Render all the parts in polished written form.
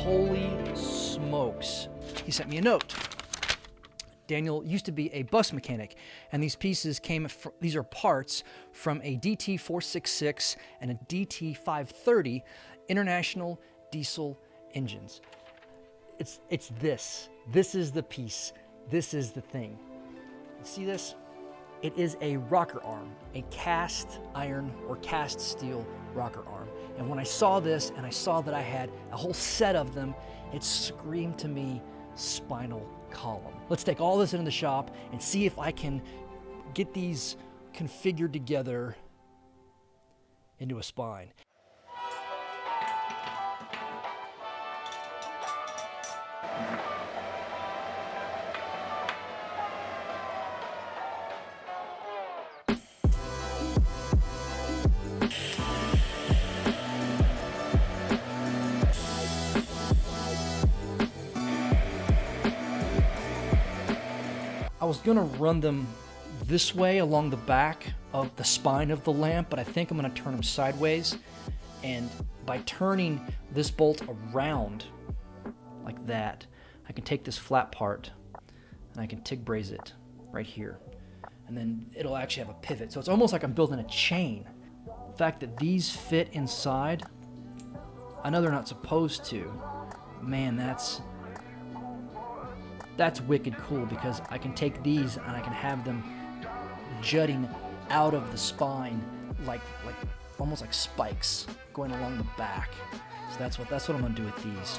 Holy smokes. He sent me a note. Daniel used to be a bus mechanic, and these pieces these are parts from a DT466 and a DT530 International diesel engines. It's this. This is the piece. This is the thing. You see this? It is a rocker arm, a cast iron or cast steel rocker arm. And when I saw this and I saw that I had a whole set of them, it screamed to me spinal column. Let's take all this into the shop and see if I can get these configured together into a spine. I was gonna run them this way along the back of the spine of the lamp, but I think I'm gonna turn them sideways. And by turning this bolt around like that, I can take this flat part and I can TIG braze it right here. And then it'll actually have a pivot. So it's almost like I'm building a chain. The fact that these fit inside, I know they're not supposed to. Man, that's wicked cool, because I can take these and I can have them jutting out of the spine like almost like spikes going along the back. So that's what I'm gonna do with these.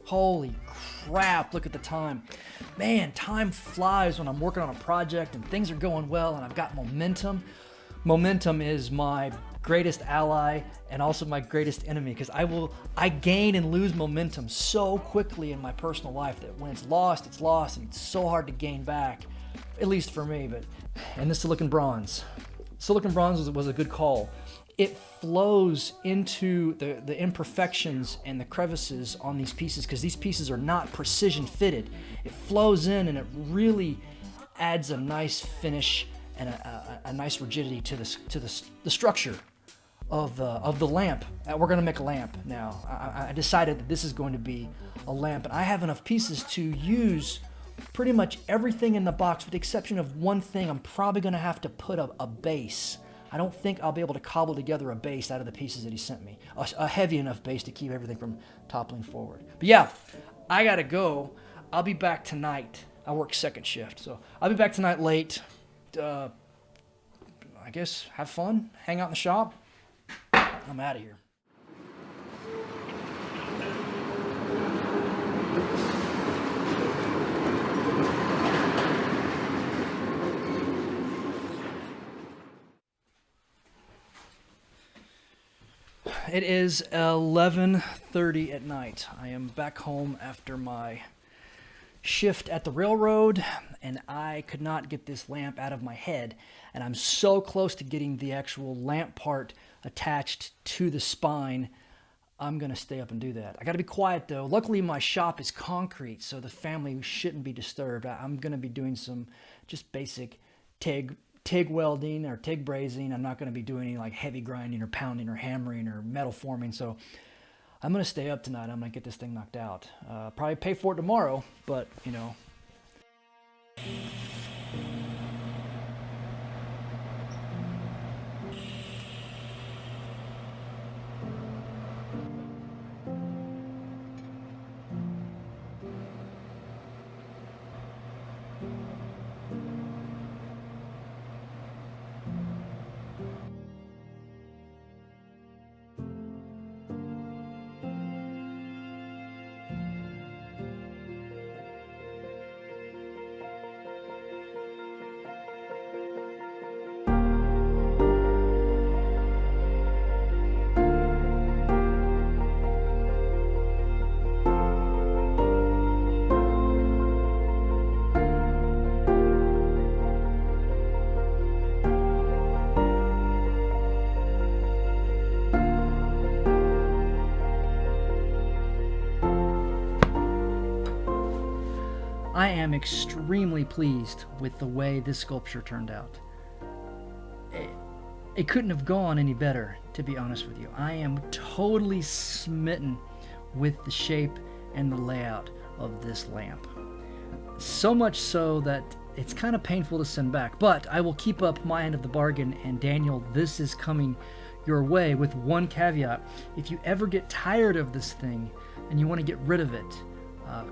Holy crap, look at the time. Man, time flies when I'm working on a project and things are going well and I've got momentum. Momentum is my greatest ally and also my greatest enemy, because I gain and lose momentum so quickly in my personal life that when it's lost, and it's so hard to gain back, at least for me. And the silicon bronze was a good call. It flows into the imperfections and the crevices on these pieces, because these pieces are not precision fitted. It flows in and it really adds a nice finish and a nice rigidity to the structure of the lamp. We're gonna make a lamp now. I decided that this is going to be a lamp, and I have enough pieces to use pretty much everything in the box with the exception of one thing. I'm probably gonna have to put a base. I don't think I'll be able to cobble together a base out of the pieces that he sent me. A heavy enough base to keep everything from toppling forward. But yeah, I gotta go. I'll be back tonight. I work second shift, so I'll be back tonight late. I guess have fun, hang out in the shop. I'm out of here. It is 11:30 at night. I am back home after my shift at the railroad, and I could not get this lamp out of my head, and I'm so close to getting the actual lamp part attached to the spine. I'm gonna stay up and do that. I gotta be quiet though. Luckily my shop is concrete, so the family shouldn't be disturbed. I'm gonna be doing some just basic TIG welding or TIG brazing. I'm not gonna be doing any like heavy grinding or pounding or hammering or metal forming, so I'm gonna stay up tonight. I'm gonna get this thing knocked out. Probably pay for it tomorrow, but you know. I am extremely pleased with the way this sculpture turned out. It couldn't have gone any better, to be honest with you. I am totally smitten with the shape and the layout of this lamp. So much so that it's kind of painful to send back, but I will keep up my end of the bargain, and Daniel, this is coming your way with one caveat. If you ever get tired of this thing and you want to get rid of it,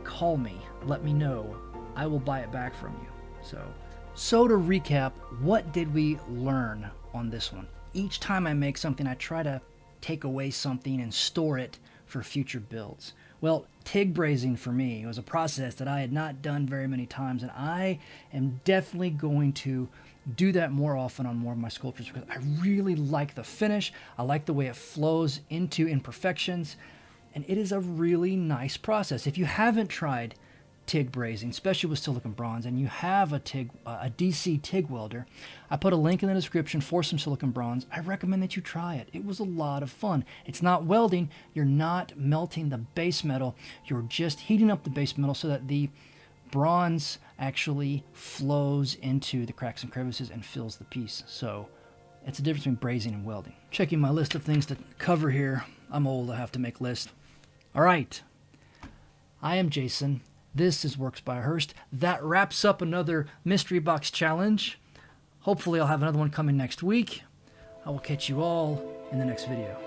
call me, let me know. I will buy it back from you. So to recap, what did we learn on this one? Each time I make something, I try to take away something and store it for future builds. Well, TIG brazing for me was a process that I had not done very many times, and I am definitely going to do that more often on more of my sculptures because I really like the finish. I like the way it flows into imperfections, and it is a really nice process. If you haven't tried TIG brazing, especially with silicon bronze, and you have a DC TIG welder, I put a link in the description for some silicon bronze. I recommend that you try it. It was a lot of fun. It's not welding. You're not melting the base metal. You're just heating up the base metal so that the bronze actually flows into the cracks and crevices and fills the piece. So it's a difference between brazing and welding. Checking my list of things to cover here. I'm old, I have to make lists. All right, I am Jason. This is Works by Hearst. That wraps up another Mystery Box Challenge. Hopefully I'll have another one coming next week. I will catch you all in the next video.